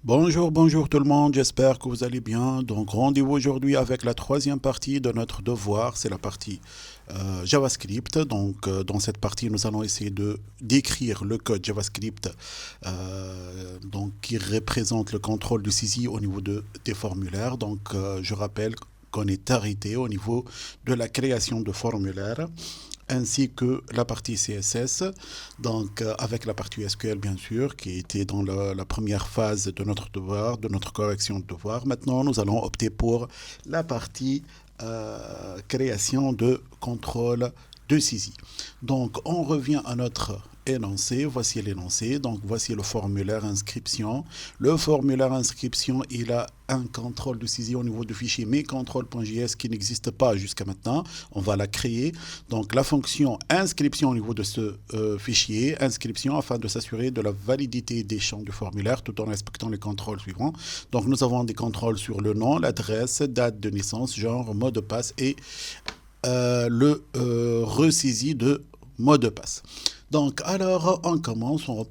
Bonjour tout le monde, j'espère que vous allez bien. Donc rendez-vous aujourd'hui avec la troisième partie de notre devoir, c'est la partie JavaScript. Dans cette partie, nous allons essayer de d'écrire le code JavaScript qui représente le contrôle du saisie au niveau des formulaires. Je rappelle qu'on est arrêté au niveau de la création de formulaires ainsi que la partie CSS, avec la partie SQL bien sûr, qui était dans la première phase de notre devoir, de notre correction de devoir. Maintenant, nous allons opter pour la partie création de contrôle de saisie. Donc, on revient à notre énoncé. Voici l'énoncé. Donc, voici le formulaire inscription. Le formulaire inscription, il a un contrôle de saisie au niveau du fichier mes-contrôle.js qui n'existe pas jusqu'à maintenant. On va la créer. Donc, la fonction inscription au niveau de ce fichier, inscription afin de s'assurer de la validité des champs du formulaire tout en respectant les contrôles suivants. Donc, nous avons des contrôles sur le nom, l'adresse, date de naissance, genre, mot de passe et le ressaisie de mot de passe. Donc, alors, on commence, on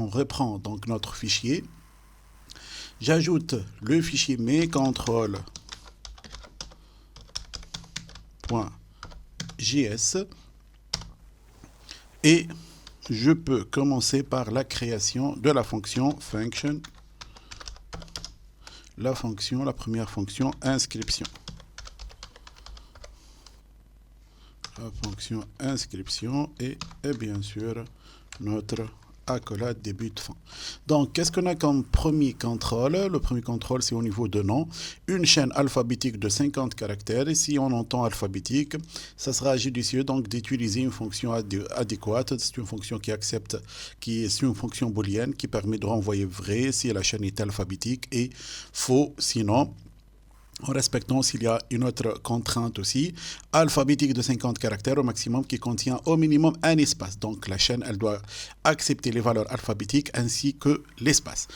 reprend donc notre fichier. J'ajoute le fichier mes-contrôle.js et je peux commencer par la création de la fonction function, la première fonction inscription. La fonction inscription et bien sûr notre accolade début de fin. Donc, qu'est-ce qu'on a comme premier contrôle? Le premier contrôle, c'est au niveau de nom. Une chaîne alphabétique de 50 caractères. Et si on entend alphabétique, ça sera judicieux donc d'utiliser une fonction adéquate. C'est une fonction c'est une fonction booléenne qui permet de renvoyer vrai si la chaîne est alphabétique et faux sinon. En respectant s'il y a une autre contrainte aussi, alphabétique de 50 caractères au maximum qui contient au minimum un espace. Donc la chaîne, elle doit accepter les valeurs alphabétiques ainsi que l'espace.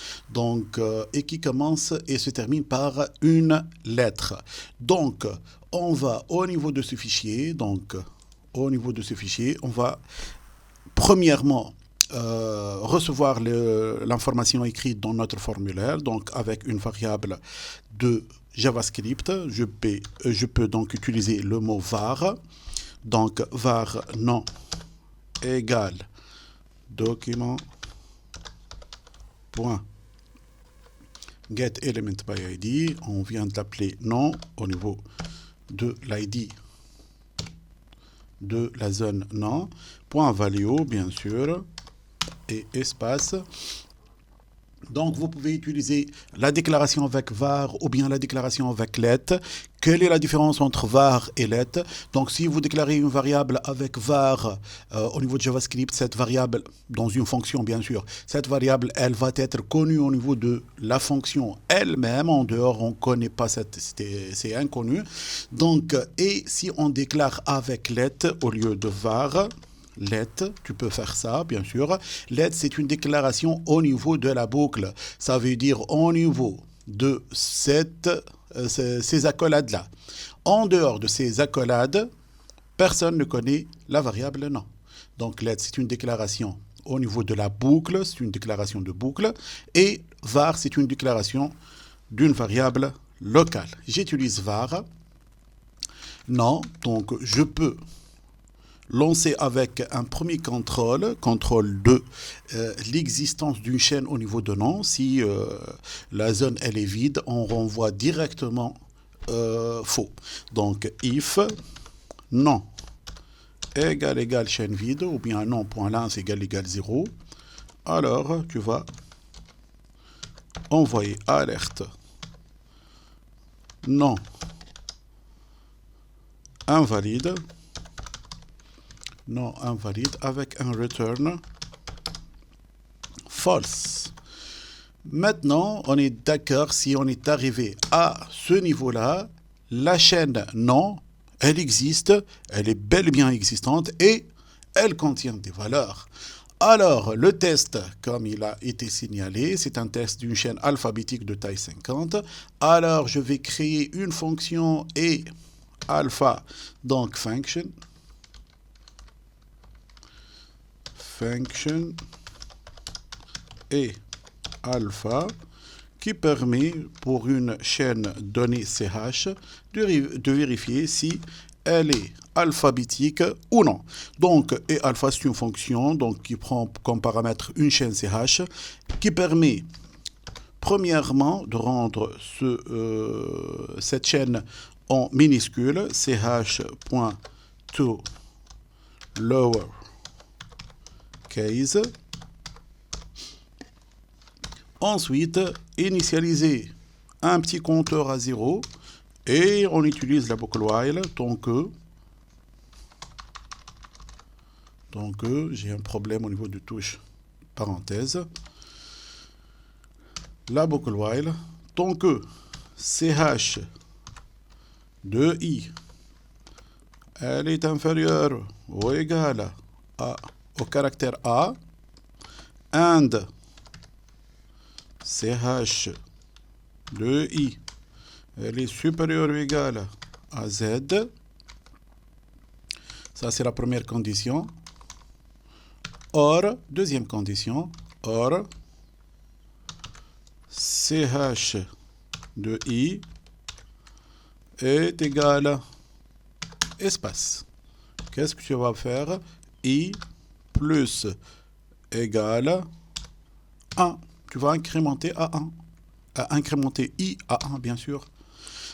Et qui commence et se termine par une lettre. Donc, on va au niveau de ce fichier. On va premièrement recevoir l'information écrite dans notre formulaire, donc avec une variable de JavaScript. Je peux donc utiliser le mot var. Donc var nom égale document point get element by id. On vient de l'appeler nom au niveau de l'id de la zone nom. Point value bien sûr et espace. Donc, vous pouvez utiliser la déclaration avec var ou bien la déclaration avec let. Quelle est la différence entre var et let? Donc, si vous déclarez une variable avec var au niveau de JavaScript, cette variable, dans une fonction bien sûr, cette variable, elle va être connue au niveau de la fonction elle-même. En dehors, on ne connaît pas c'est inconnu. Donc, et si on déclare avec let au lieu de var, let, tu peux faire ça, bien sûr. Let, c'est une déclaration au niveau de la boucle. Ça veut dire au niveau de ces accolades-là. En dehors de ces accolades, personne ne connaît la variable non. Donc, let, c'est une déclaration au niveau de la boucle, c'est une déclaration de boucle. Et var, c'est une déclaration d'une variable locale. J'utilise var. Non, donc je peux lancer avec un premier contrôle de l'existence d'une chaîne au niveau de nom. Si la zone elle est vide, on renvoie directement faux. Donc if non égale chaîne vide ou bien non.length égale 0, alors tu vas envoyer alerte non invalide, non invalide avec un return false. Maintenant, on est d'accord, si on est arrivé à ce niveau-là, la chaîne non, elle existe, elle est bel et bien existante et elle contient des valeurs. Alors, le test, comme il a été signalé, c'est un test d'une chaîne alphabétique de taille 50. Alors, je vais créer une fonction et alpha, donc function et alpha qui permet pour une chaîne donnée CH de vérifier si elle est alphabétique ou non. Donc, et alpha, c'est une fonction donc, qui prend comme paramètre une chaîne CH qui permet premièrement de rendre cette chaîne en minuscule, ch.to lower case. Ensuite, initialiser un petit compteur à 0 et on utilise la boucle while tant que j'ai un problème au niveau de touche parenthèse. La boucle while tant que ch de i elle est inférieure ou égale au caractère A and ch de i elle est supérieure ou égale à z. Ça, c'est la première condition. Or, deuxième condition, or ch de i est égal espace. Qu'est-ce que tu vas faire? I plus égale 1. Tu vas incrémenter à 1. Incrémenter i à 1, bien sûr.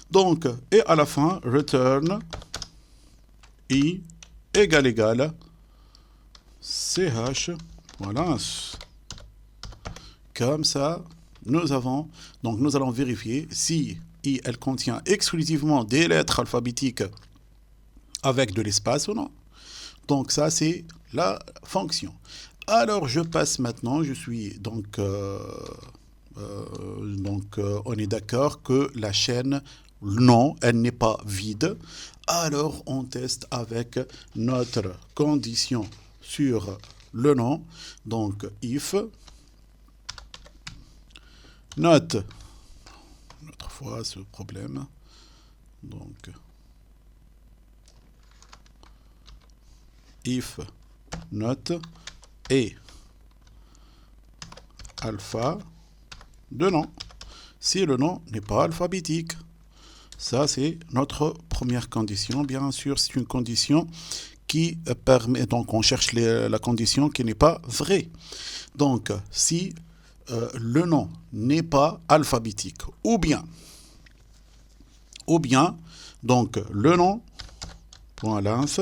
Donc, et à la fin, return i égale ch. Voilà. Comme ça, nous allons vérifier si i elle contient exclusivement des lettres alphabétiques avec de l'espace ou non. Donc ça, c'est la fonction. Alors, je passe maintenant, je suis on est d'accord que la chaîne, non, elle n'est pas vide. Alors, on teste avec notre condition sur le nom. Donc, if, note, notre fois ce problème, donc, if, note, et alpha de nom, si le nom n'est pas alphabétique. Ça, c'est notre première condition. Bien sûr, c'est une condition qui permet, donc on cherche la condition qui n'est pas vraie. Donc, si le nom n'est pas alphabétique, ou bien, donc le nom, point length,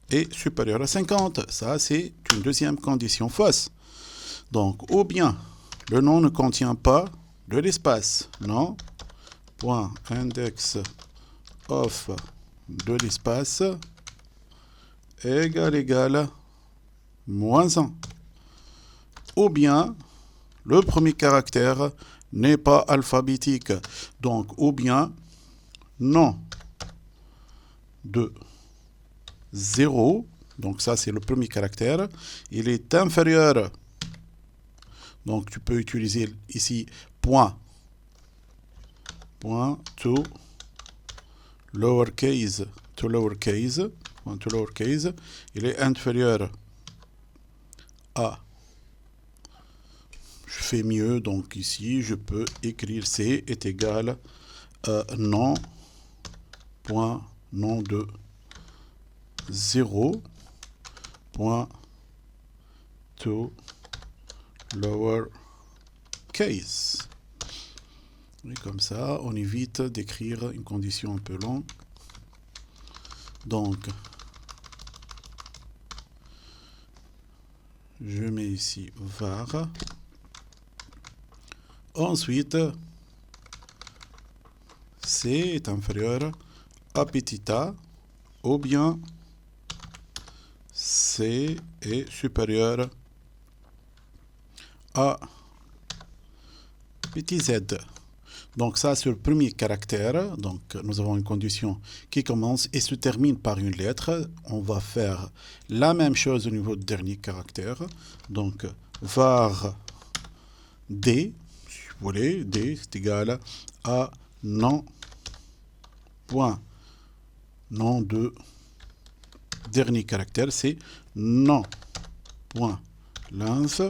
est supérieur à 50. Ça, c'est une deuxième condition fausse. Donc, ou bien, le nom ne contient pas de l'espace. Non. Point index of de l'espace égale moins 1. Ou bien, le premier caractère n'est pas alphabétique. Donc, ou bien, nom de 0, donc ça c'est le premier caractère, il est inférieur, donc tu peux utiliser ici point to lowercase, il est inférieur à, je fais mieux, donc ici je peux écrire C est égal nom de 0 point to lower case. Et comme ça, on évite d'écrire une condition un peu longue. Donc, je mets ici var. Ensuite, C est inférieur à petit a, ou bien C est supérieur à petit z. Donc ça, c'est le premier caractère. Donc nous avons une condition qui commence et se termine par une lettre. On va faire la même chose au niveau du dernier caractère. Donc var d, si vous voulez, d est égal à nom, point, nom de dernier caractère, c'est nom, point, length,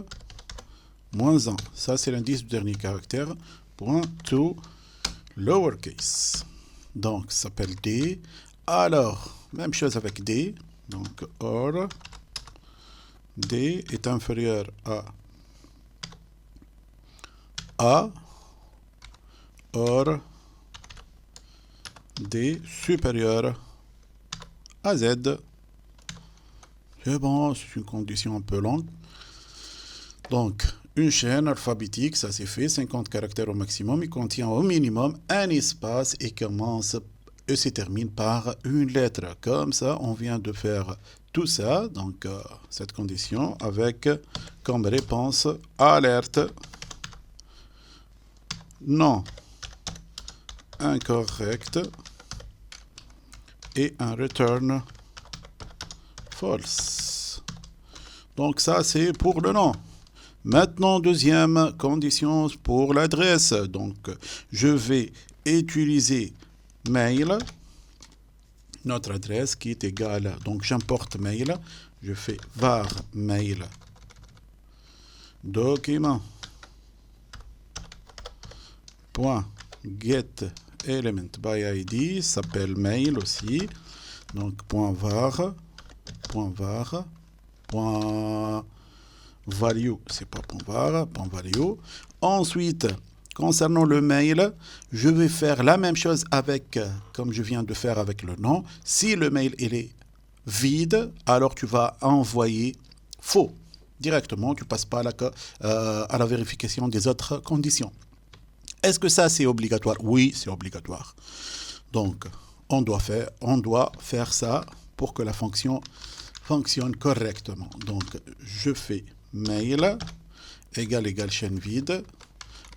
moins 1. Ça, c'est l'indice du dernier caractère. Point to lowercase. Donc, ça s'appelle D. Alors, même chose avec D. Donc, or D est inférieur à A, or D supérieur à Z. C'est bon, c'est une condition un peu longue. Donc, une chaîne alphabétique, ça c'est fait, 50 caractères au maximum, il contient au minimum un espace et commence et se termine par une lettre. Comme ça, on vient de faire tout ça, donc cette condition, avec comme réponse alerte, non, incorrect, et un return false. Donc ça, c'est pour le nom. Maintenant, deuxième condition pour l'adresse. Donc, je vais utiliser mail, notre adresse qui est égale, donc j'importe mail, je fais var mail document point get element by id s'appelle mail aussi, donc point var value, c'est pas point value. Ensuite, concernant le mail, je vais faire la même chose avec, comme je viens de faire avec le nom. Si le mail il est vide, alors tu vas envoyer faux. Directement, tu ne passes pas à la vérification des autres conditions. Est-ce que ça c'est obligatoire? Oui, c'est obligatoire. Donc, on doit faire ça pour que la fonction fonctionne correctement. Donc, je fais mail égale chaîne vide.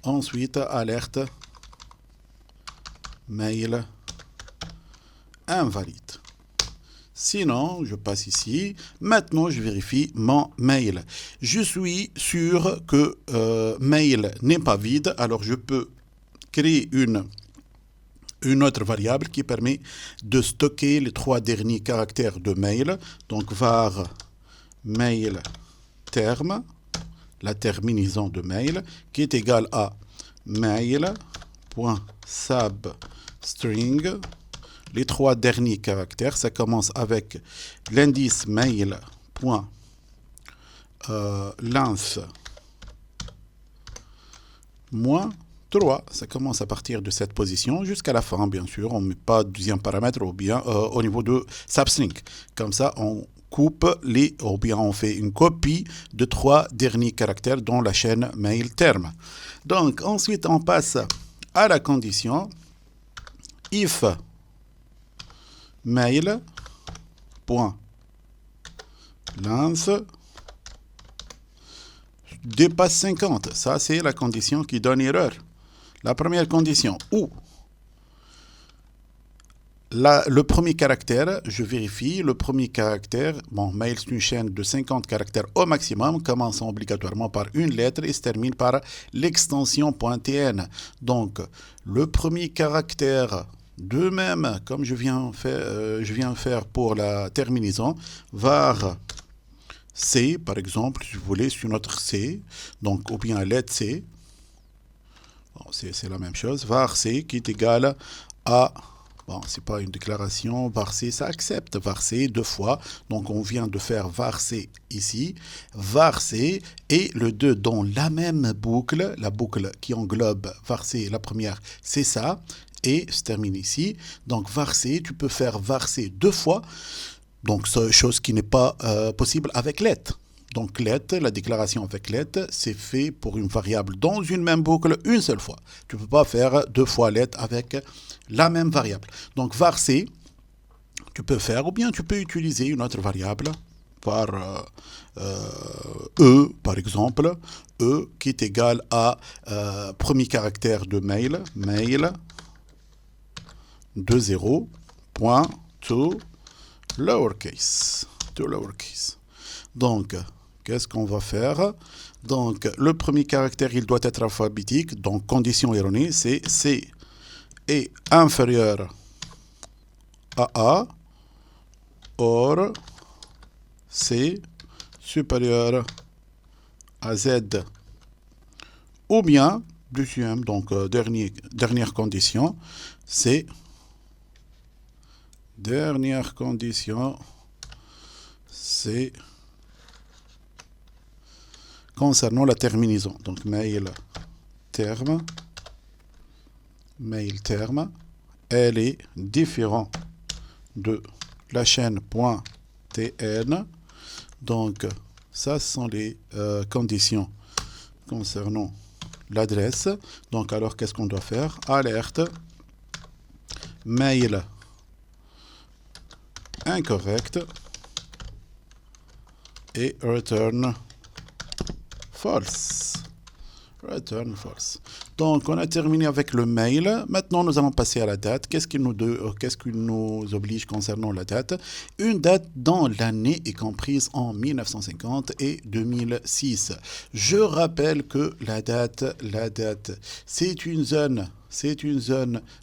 Ensuite, alerte mail invalide. Sinon, je passe ici. Maintenant, je vérifie mon mail. Je suis sûr que mail n'est pas vide. Alors, je peux créer une autre variable qui permet de stocker les 3 derniers caractères de mail. Donc, var mail terme, la terminaison de mail, qui est égale à mail.substring. Les 3 derniers caractères, ça commence avec l'indice mail.length moins 3. Ça commence à partir de cette position jusqu'à la fin, bien sûr. On ne met pas de deuxième paramètre ou bien au niveau de substring. Comme ça, on coupe ou bien on fait une copie de 3 derniers caractères dans la chaîne mail terme. Donc, ensuite, on passe à la condition if mail.length dépasse 50. Ça, c'est la condition qui donne erreur. La première condition, où le premier caractère, je vérifie, le premier caractère, bon, mail c'est une chaîne de 50 caractères au maximum, commençant obligatoirement par une lettre et se termine par l'extension .tn. Donc, le premier caractère, de même, comme je viens faire pour la terminaison, var C, par exemple, si vous voulez, c'est une autre C, donc, ou bien let C, bon, c'est la même chose, var C qui est égal à, bon, c'est pas une déclaration, var C, ça accepte var C 2 fois, donc on vient de faire var C ici, var C et le 2 dans la même boucle, la boucle qui englobe var C, la première, c'est ça, et se termine ici, donc var C, tu peux faire var C 2 fois, donc, c'est chose qui n'est pas possible avec let. Donc, let, la déclaration avec let, c'est fait pour une variable dans une même boucle une seule fois. Tu ne peux pas faire 2 fois let avec la même variable. Donc, var c, tu peux faire, ou bien tu peux utiliser une autre variable par e, par exemple, e qui est égal à premier caractère de mail, mail, 2.0, point, to, lowercase. Donc, qu'est-ce qu'on va faire? Donc, le premier caractère, il doit être alphabétique. Donc, condition erronée, c'est C est inférieur à A, or C supérieur à Z. Ou bien, deuxième, donc dernière condition, c'est concernant la terminaison. Donc mail terme, elle est différente de la chaîne.tn. Donc ça, ce sont les conditions concernant l'adresse. Donc alors qu'est-ce qu'on doit faire? Alerte, mail incorrect et return false. Return false. Donc, on a terminé avec le mail. Maintenant, nous allons passer à la date. Qu'est-ce qui nous oblige concernant la date? Une date dont l'année est comprise en 1950 et 2006. Je rappelle que la date, c'est une zone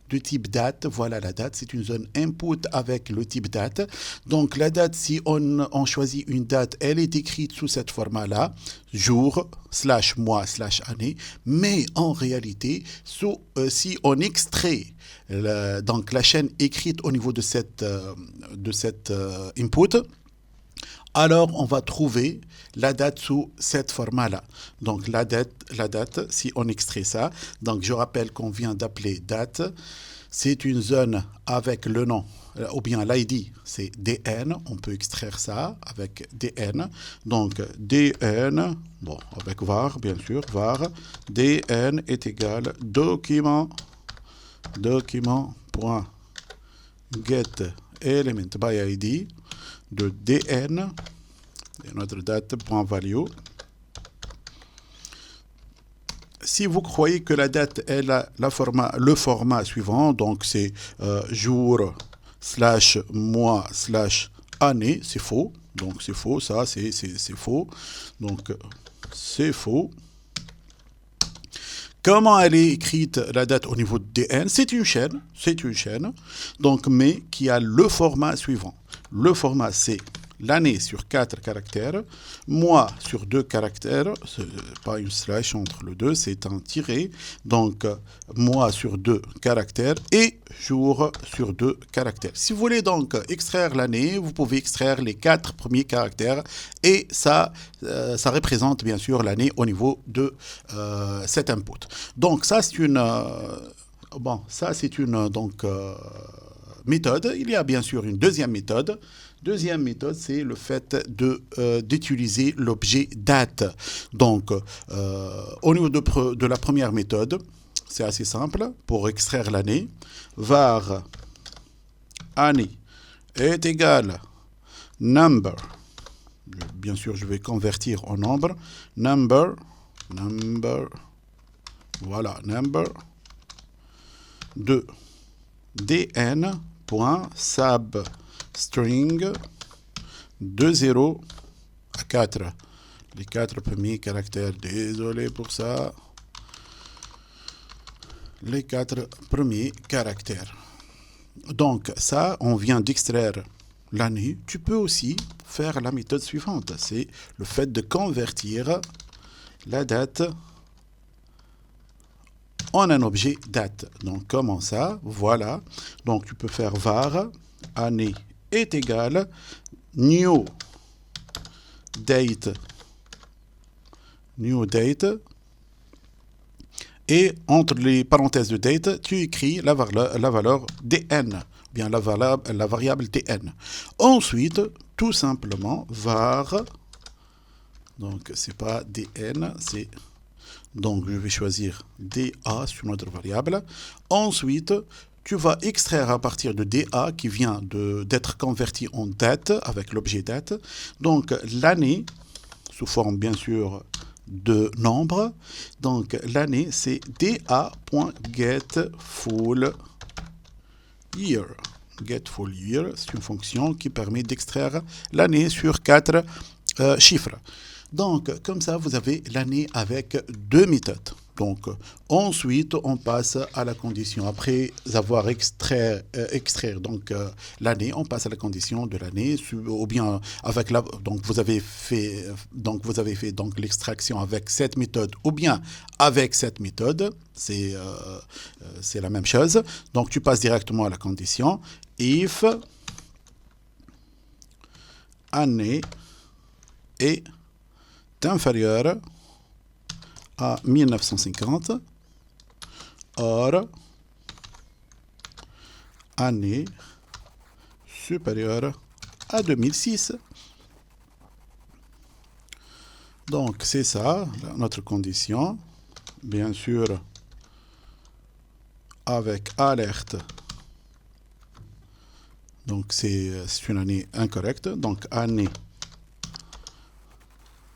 de type date. Voilà la date, c'est une zone input avec le type date. Donc la date, si on choisit une date, elle est écrite sous cette format-là, jour, /mois, /année. Mais en réalité, si on extrait donc la chaîne écrite au niveau de cette input, alors on va trouver la date sous cette format-là. Donc la date, si on extrait ça, donc je rappelle qu'on vient d'appeler date, c'est une zone avec le nom, ou bien l'ID, c'est DN, on peut extraire ça avec DN. Donc DN, bon, avec var, bien sûr, var, DN est égal document.getElementById de DN, et notre date.value. Si vous croyez que la date est le format suivant, donc c'est jour, /mois, /année, c'est faux. Donc c'est faux, ça c'est faux. Donc c'est faux. Comment elle est écrite, la date au niveau de DN? C'est une chaîne, donc, mais qui a le format suivant. Le format, c'est l'année sur 4 caractères, mois sur 2 caractères, pas une slash entre le 2, c'est un tiré, donc mois sur 2 caractères et jour sur 2 caractères. Si vous voulez donc extraire l'année, vous pouvez extraire les 4 premiers caractères et ça représente bien sûr l'année au niveau de cet input. Donc ça c'est une méthode. Il y a bien sûr une deuxième méthode. Deuxième méthode, c'est le fait d'utiliser l'objet date. Donc, au niveau de la première méthode, c'est assez simple. Pour extraire l'année, var année est égal number. Bien sûr, je vais convertir en nombre. Number, voilà, number de dn.substring de 0 à 4. Les 4 premiers caractères, désolé pour ça. Les 4 premiers caractères. Donc ça, on vient d'extraire l'année. Tu peux aussi faire la méthode suivante. C'est le fait de convertir la date en un objet date. Donc comment ça? Voilà. Donc tu peux faire var année est égal new date et entre les parenthèses de date, tu écris la valeur dn, bien la variable dn. Ensuite, tout simplement var, donc c'est pas dn, c'est donc je vais choisir DA sur notre variable. Ensuite, tu vas extraire à partir de DA qui vient d'être converti en date avec l'objet date. Donc l'année, sous forme bien sûr de nombre. Donc l'année, c'est da.getFullYear. GetFullYear, c'est une fonction qui permet d'extraire l'année sur 4 chiffres. Donc, comme ça, vous avez l'année avec 2 méthodes. Donc, ensuite, on passe à la condition. Après avoir extrait donc l'année, on passe à la condition de l'année, ou bien avec la. Donc, vous avez fait donc l'extraction avec cette méthode, ou bien avec cette méthode. C'est la même chose. Donc, tu passes directement à la condition. If année est inférieure à 1950, or année supérieure à 2006. Donc, c'est ça, notre condition. Bien sûr, avec alerte. Donc, c'est une année incorrecte. Donc, année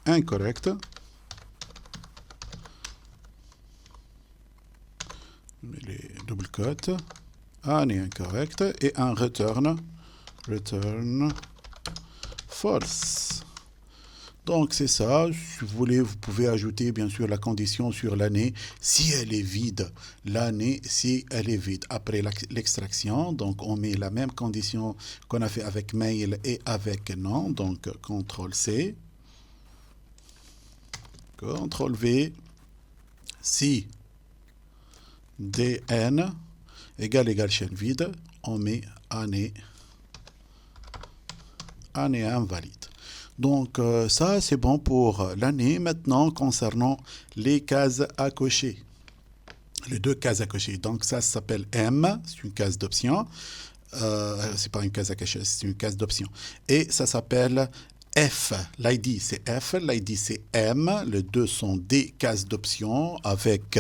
incorrecte. Les double cotes. Année incorrecte. Et un return false. Donc, c'est ça. Si vous voulez, vous pouvez ajouter, bien sûr, la condition sur l'année si elle est vide. L'année, si elle est vide. Après l'extraction, donc, on met la même condition qu'on a fait avec mail et avec non. Donc, CTRL-C. CTRL-V. Si DN égale chaîne vide, on met année invalide. Donc, ça, c'est bon pour l'année. Maintenant, concernant les cases à cocher. Les deux cases à cocher. Donc, ça s'appelle M. C'est une case d'option. C'est pas une case à cocher, c'est une case d'option. Et ça s'appelle F. L'ID, c'est F. L'ID, c'est M. Les deux sont des cases d'option avec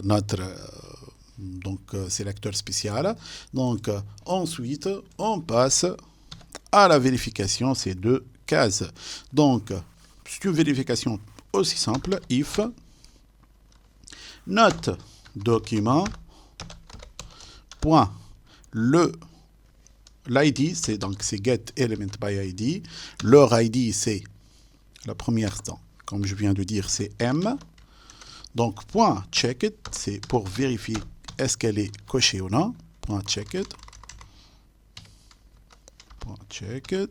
notre sélecteur spécial. Donc, ensuite, on passe à la vérification, ces deux cases. Donc, c'est une vérification aussi simple. If notre document point l'ID, c'est get element by ID. Leur ID, c'est la première temps. Comme je viens de dire, c'est M. Donc, point check it, c'est pour vérifier est-ce qu'elle est cochée ou non. Point check it. Check it.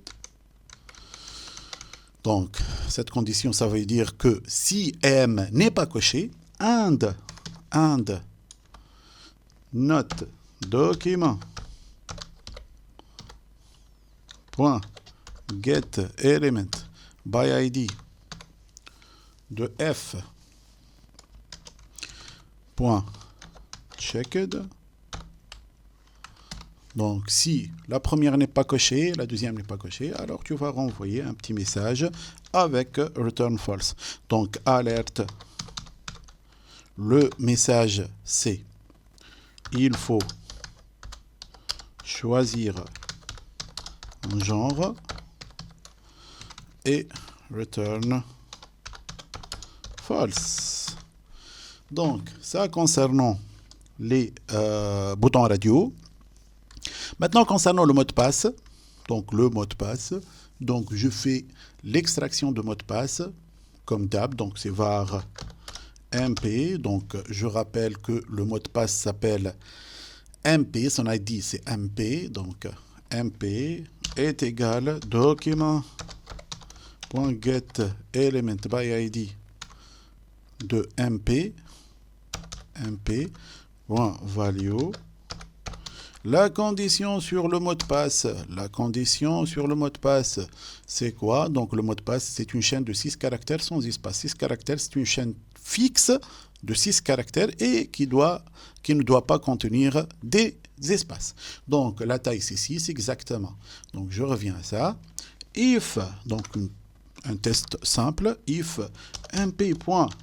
Donc, cette condition, ça veut dire que si M n'est pas coché, and notre document point get element by ID de F point checked. Donc, si la première n'est pas cochée, la deuxième n'est pas cochée, alors tu vas renvoyer un petit message avec return false. Donc, alerte. Le message, c'est il faut choisir un genre et return false. Donc, ça concernant les boutons radio. Maintenant, concernant le mot de passe, donc le mot de passe, donc je fais l'extraction de mot de passe comme d'hab, donc c'est var mp, donc je rappelle que le mot de passe s'appelle mp, son ID c'est mp, donc mp est égal document.get element by ID de mp.value. La condition sur le mot de passe, c'est quoi? Donc le mot de passe, c'est une chaîne de 6 caractères sans espace. 6 caractères, c'est une chaîne fixe de 6 caractères et qui ne doit pas contenir des espaces. Donc la taille, c'est 6 exactement. Donc je reviens à ça. If, donc un test simple, if mp.length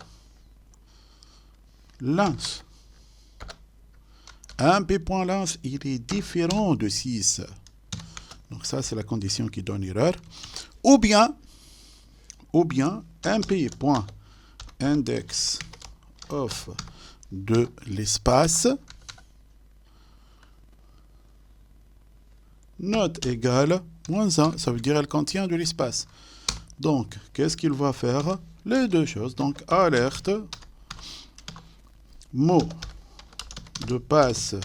mp.length, il est différent de 6. Donc ça, c'est la condition qui donne erreur. Ou bien mp.index of de l'espace not égale -1. Ça veut dire elle contient de l'espace. Donc, qu'est-ce qu'il va faire? Les deux choses. Donc, alerte, mot de passe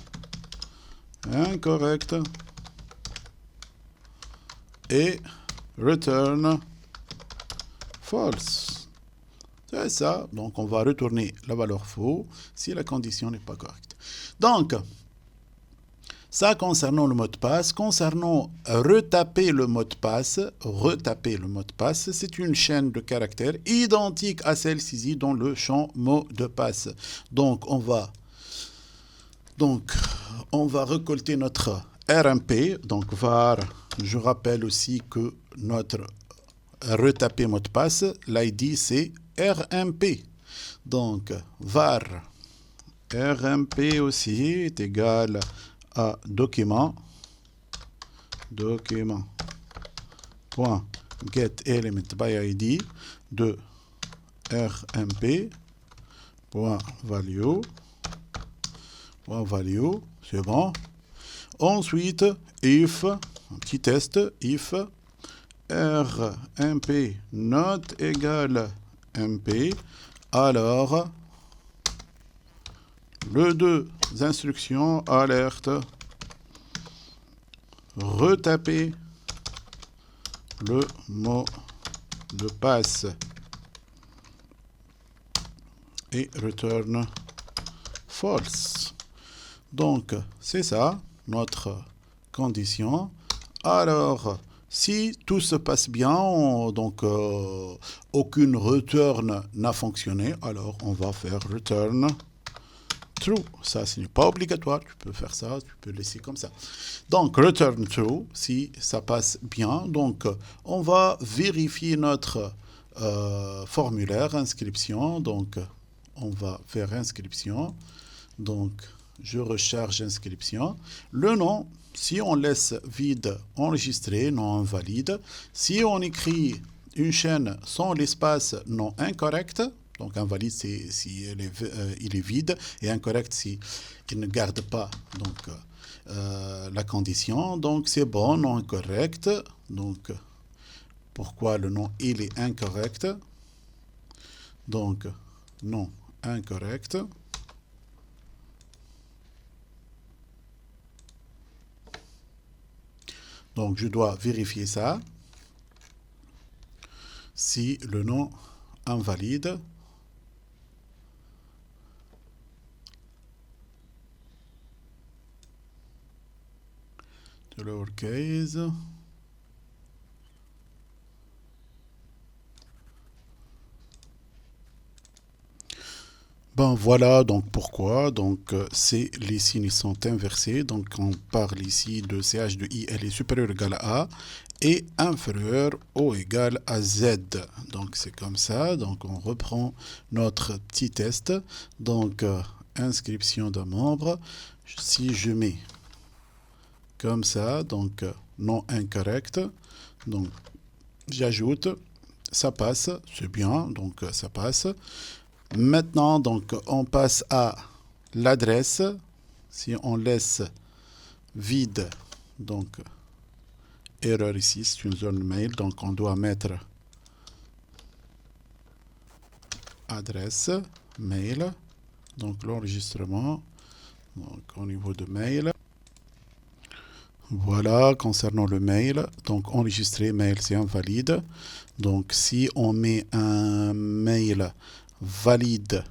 incorrect et return false. C'est ça. Donc, on va retourner la valeur faux si la condition n'est pas correcte. Donc, ça concernant le mot de passe. Concernant retaper le mot de passe, c'est une chaîne de caractères identique à celle-ci dans le champ mot de passe. Donc, on va récolter notre RMP. Donc, var, je rappelle aussi que notre retaper mot de passe, l'ID c'est RMP. Donc, var RMP aussi est égal à document point get element by id de RMP point value c'est bon. Ensuite if un petit test, if RMP not égal MP, alors les deux instructions alerte retaper le mot de passe et return false. Donc c'est ça notre condition. Alors si tout se passe bien, donc aucune return n'a fonctionné, alors on va faire return true. Ça, ce n'est pas obligatoire. Tu peux faire ça, tu peux laisser comme ça. Donc, return true, si ça passe bien. Donc, on va vérifier notre formulaire inscription. Donc, on va faire inscription. Donc, je recharge inscription. Le nom, si on laisse vide, enregistré, non invalide. Si on écrit une chaîne sans l'espace, non incorrect. Donc, invalide, c'est si il est vide, et incorrect, si il ne garde pas donc, la condition. Donc, c'est bon, non incorrect. Donc, pourquoi le nom, il est incorrect? Donc, non incorrect. Donc, je dois vérifier ça. Si le nom invalide, de lowercase. Ben voilà, donc pourquoi? Donc c'est les signes sont inversés. Donc on parle ici de CH de I, elle est supérieure ou égale à A et inférieure ou égale à Z. Donc c'est comme ça. Donc on reprend notre petit test. Donc inscription d'un membre. Si je mets comme ça, donc non incorrect, donc j'ajoute, ça passe, c'est bien, donc ça passe. Maintenant, donc, on passe à l'adresse. Si on laisse vide, donc, erreur ici, c'est une zone mail, donc on doit mettre adresse, mail, donc l'enregistrement, donc au niveau de mail. Voilà, concernant le mail, donc enregistrer mail, c'est invalide. Donc, si on met un mail valide,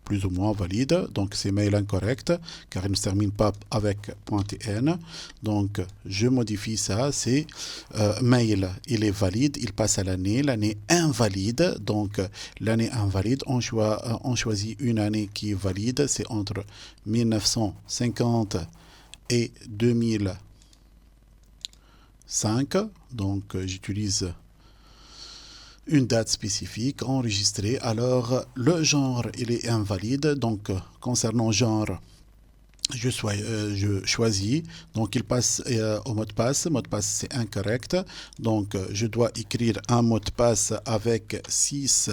plus ou moins valide, donc c'est mail incorrect, car il ne se termine pas avec .tn. Donc, je modifie ça, c'est mail, il est valide, il passe à l'année invalide. Donc, l'année invalide, on choisit une année qui est valide, c'est entre 1950 et 2005. Donc, j'utilise une date spécifique enregistrée. Alors, le genre, il est invalide. Donc, concernant genre, je choisis. Donc, il passe au mot de passe. Mot de passe, c'est incorrect. Donc, je dois écrire un mot de passe avec 6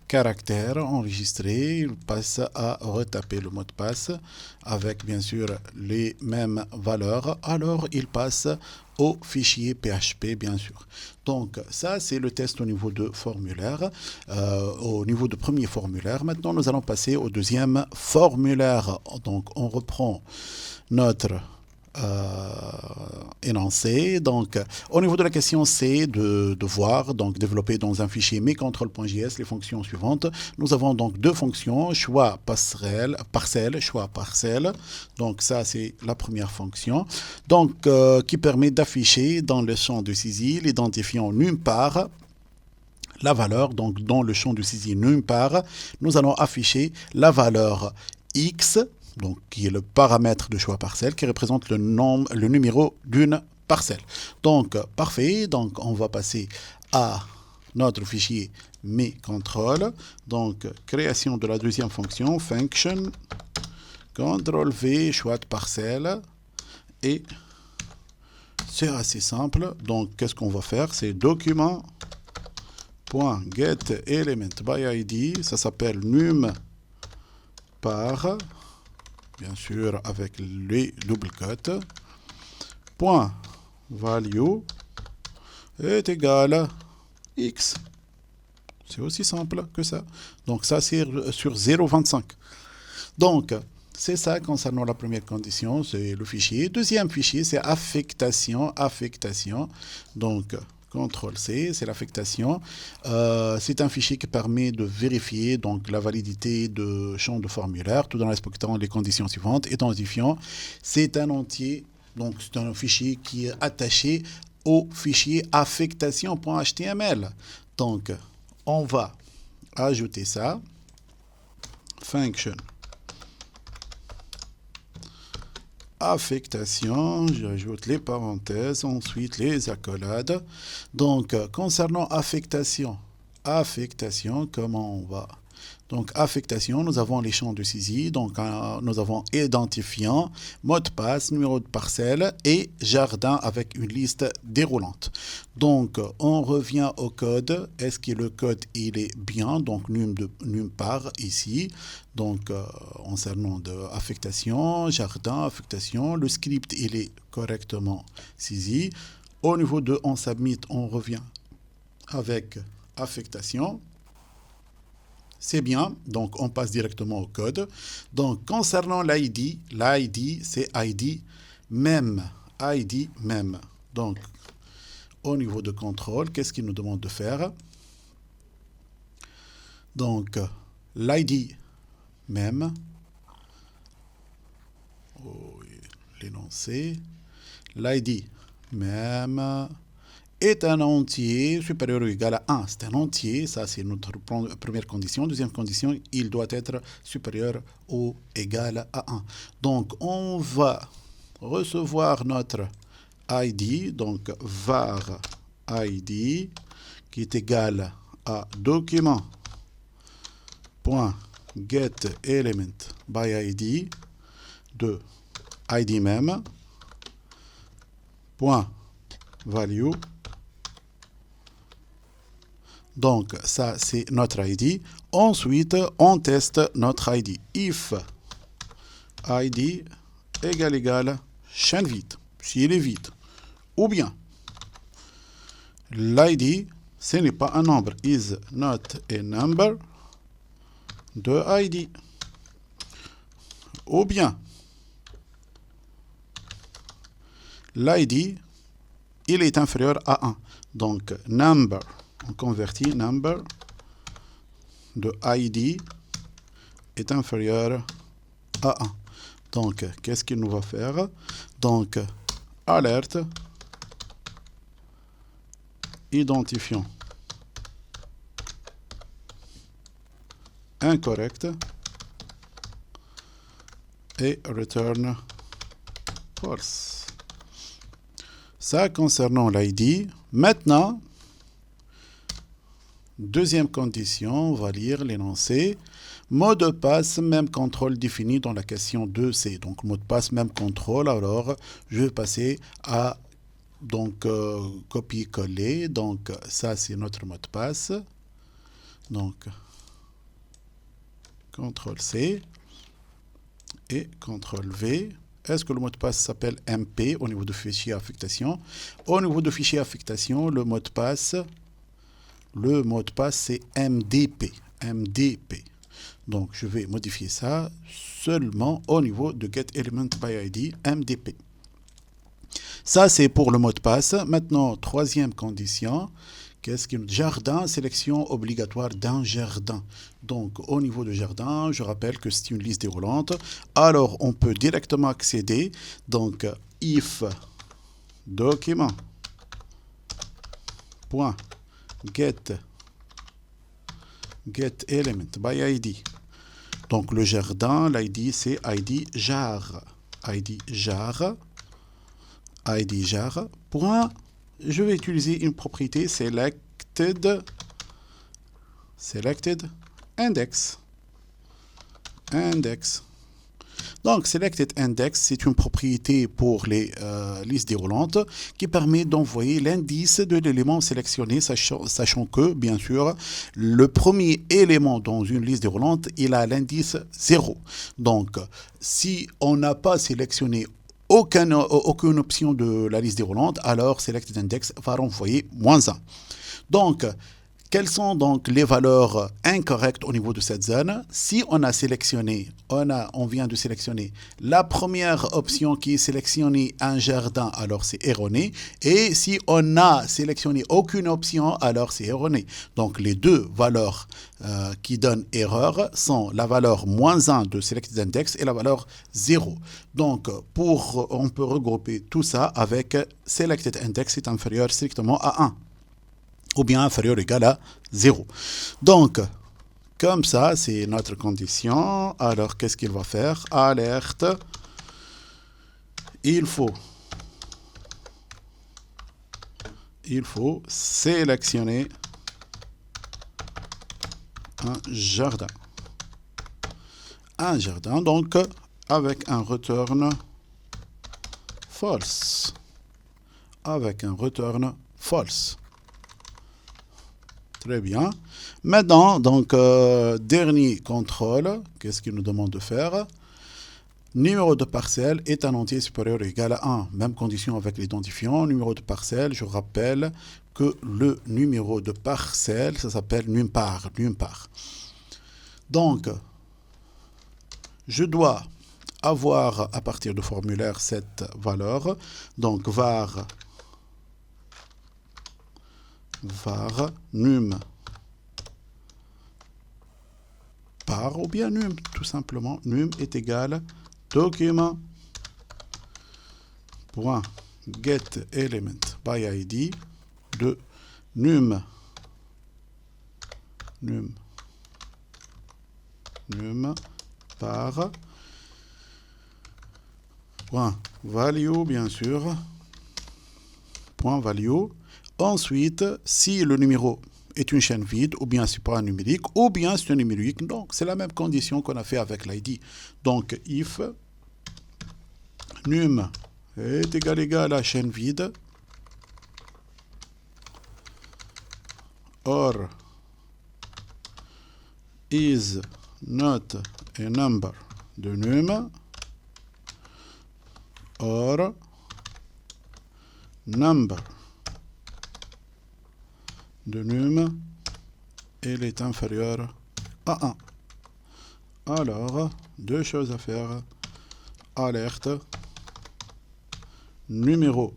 caractère enregistré, il passe à retaper le mot de passe avec bien sûr les mêmes valeurs. Alors il passe au fichier PHP bien sûr. Donc ça c'est le test au niveau de formulaire, au niveau de premier formulaire. Maintenant nous allons passer au deuxième formulaire. Donc on reprend notre énoncé. Donc, au niveau de la question C, de devoir donc développer dans un fichier mes-control.js les fonctions suivantes. Nous avons donc deux fonctions, choix parcelle, choix parcelle. Donc ça c'est la première fonction. Donc qui permet d'afficher dans le champ de saisie l'identifiant numpar la valeur. Donc dans le champ de saisie numpar, nous allons afficher la valeur x, donc qui est le paramètre de choix parcelle, qui représente le numéro d'une parcelle. Donc, parfait. Donc, on va passer à notre fichier mes-control. Donc, création de la deuxième fonction, function, CTRL-V, choix de parcelle. Et c'est assez simple. Donc, qu'est-ce qu'on va faire? C'est document.getElementById. Ça s'appelle numpar. Bien sûr, avec les double cotes, point value est égal à x. C'est aussi simple que ça. Donc ça, c'est sur 0,25. Donc, c'est ça concernant la première condition, c'est le fichier. Deuxième fichier, c'est affectation. Donc, CTRL-C, c'est l'affectation. C'est un fichier qui permet de vérifier donc, la validité de champ de formulaire, tout en respectant les conditions suivantes. Identifiant, c'est un entier, donc c'est un fichier qui est attaché au fichier affectation.html. Donc, on va ajouter ça. Function. Affectation, j'ajoute les parenthèses, ensuite les accolades. Donc, concernant affectation, comment on va? Donc, affectation, nous avons les champs de saisie, donc nous avons identifiant, mot de passe, numéro de parcelle et jardin avec une liste déroulante. Donc, on revient au code. Est-ce que le code, il est bien? Donc, numpar ici. Donc, concernant de affectation, jardin, affectation, le script, il est correctement saisi. Au niveau de on submit, on revient avec affectation. C'est bien, donc on passe directement au code. Donc concernant l'ID, c'est ID même. Donc au niveau de contrôle, qu'est-ce qu'il nous demande de faire? Donc l'ID même, l'énoncé, l'ID même est un entier supérieur ou égal à 1. C'est un entier, ça c'est notre première condition. Deuxième condition, il doit être supérieur ou égal à 1. Donc on va recevoir notre ID, donc var ID, qui est égal à document.getElementById de ID même, point value. Donc, ça, c'est notre ID. Ensuite, on teste notre ID. If ID égale chaîne vide, s'il est vide. Ou bien, l'ID, ce n'est pas un nombre. Is not a number de ID. Ou bien, l'ID, il est inférieur à 1. Donc, number. On convertit number de ID est inférieur à 1. Donc, qu'est-ce qu'il nous va faire? Donc, alerte, identifiant incorrect et return false. Ça concernant l'ID. Maintenant, deuxième condition, on va lire l'énoncé. Mot de passe, même contrôle défini dans la question 2C. Donc, mot de passe, même contrôle. Alors, je vais passer à donc copier-coller. Donc, ça, c'est notre mot de passe. Donc, CTRL-C et CTRL-V. Est-ce que le mot de passe s'appelle MP au niveau de fichier affectation? Au niveau de fichier affectation, le mot de passe c'est MDP. MDP. Donc, je vais modifier ça seulement au niveau de getElementById MDP. Ça, c'est pour le mot de passe. Maintenant, troisième condition. Qu'est-ce que jardin, sélection obligatoire d'un jardin. Donc, au niveau du jardin, je rappelle que c'est une liste déroulante. Alors, on peut directement accéder. Donc, if document point getElement by ID. Donc, le jardin, l'ID, c'est ID jar. ID jar. ID jar. Point. Je vais utiliser une propriété selected index. Donc, selected index, c'est une propriété pour les listes déroulantes qui permet d'envoyer l'indice de l'élément sélectionné, sachant que, bien sûr, le premier élément dans une liste déroulante, il a l'indice 0. Donc, si on n'a pas sélectionné aucune option de la liste déroulante, alors selected index va renvoyer -1. Donc, quelles sont donc les valeurs incorrectes au niveau de cette zone? Si on a sélectionné, on vient de sélectionner la première option qui est sélectionner un jardin, alors c'est erroné. Et si on a sélectionné aucune option, alors c'est erroné. Donc les deux valeurs qui donnent erreur sont la valeur -1 de selected index et la valeur 0. Donc on peut regrouper tout ça avec selected index est inférieur strictement à 1. Ou bien inférieur ou égal à 0. Donc, comme ça, c'est notre condition. Alors, qu'est-ce qu'il va faire? Alerte. Il faut sélectionner un jardin. Un jardin, donc, avec un return false. Avec un return false. Très bien. Maintenant, donc, dernier contrôle, qu'est-ce qu'il nous demande de faire? Numéro de parcelle est un entier supérieur ou égal à 1. Même condition avec l'identifiant. Numéro de parcelle, je rappelle que le numéro de parcelle, ça s'appelle numpar. Donc, je dois avoir à partir du formulaire cette valeur. Donc, var num par ou bien num, tout simplement. Num est égal document point getElementById de num par point value, bien sûr, point value. Ensuite, si le numéro est une chaîne vide, ou bien c'est pas un numérique, ou bien c'est un numérique, donc c'est la même condition qu'on a fait avec l'ID. Donc, if num est égal à chaîne vide, or is not a number de num, or number de num, elle est inférieure à 1. Alors, deux choses à faire. Alerte, numéro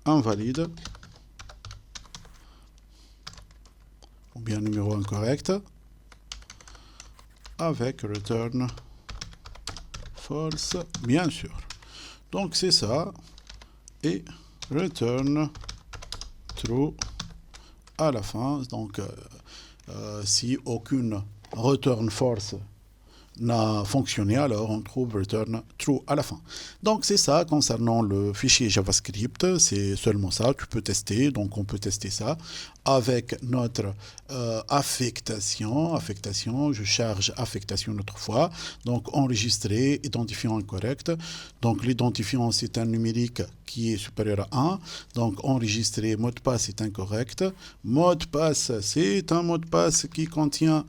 invalide, ou bien numéro incorrect, avec return false, bien sûr. Donc c'est ça, et return true à la fin. Donc si aucune return false n'a fonctionné, alors on trouve return true à la fin. Donc c'est ça concernant le fichier JavaScript, c'est seulement ça, tu peux tester, donc on peut tester ça avec notre affectation, je charge affectation une autre fois, donc enregistrer, identifiant incorrect, donc l'identifiant c'est un numérique qui est supérieur à 1, donc enregistrer mot de passe est incorrect, mot de passe c'est un mot de passe qui contient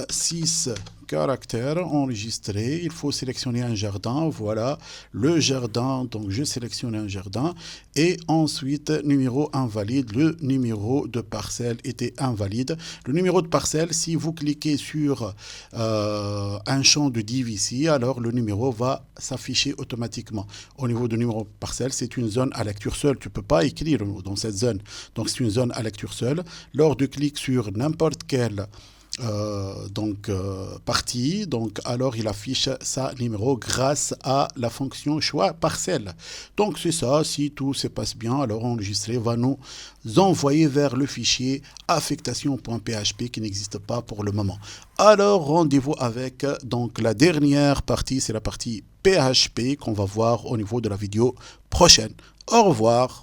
6 caractères enregistrés. Il faut sélectionner un jardin. Voilà le jardin. Donc, je sélectionne un jardin. Et ensuite, numéro invalide. Le numéro de parcelle était invalide. Le numéro de parcelle, si vous cliquez sur un champ de div ici, alors le numéro va s'afficher automatiquement. Au niveau du numéro de parcelle, c'est une zone à lecture seule. Tu ne peux pas écrire dans cette zone. Donc, c'est une zone à lecture seule. Lors de clic sur n'importe quel partie, donc alors il affiche sa numéro grâce à la fonction choix parcelle. Donc c'est ça, si tout se passe bien, alors enregistrer va nous envoyer vers le fichier affectation.php qui n'existe pas pour le moment. Alors rendez-vous avec donc la dernière partie, c'est la partie PHP qu'on va voir au niveau de la vidéo prochaine. Au revoir.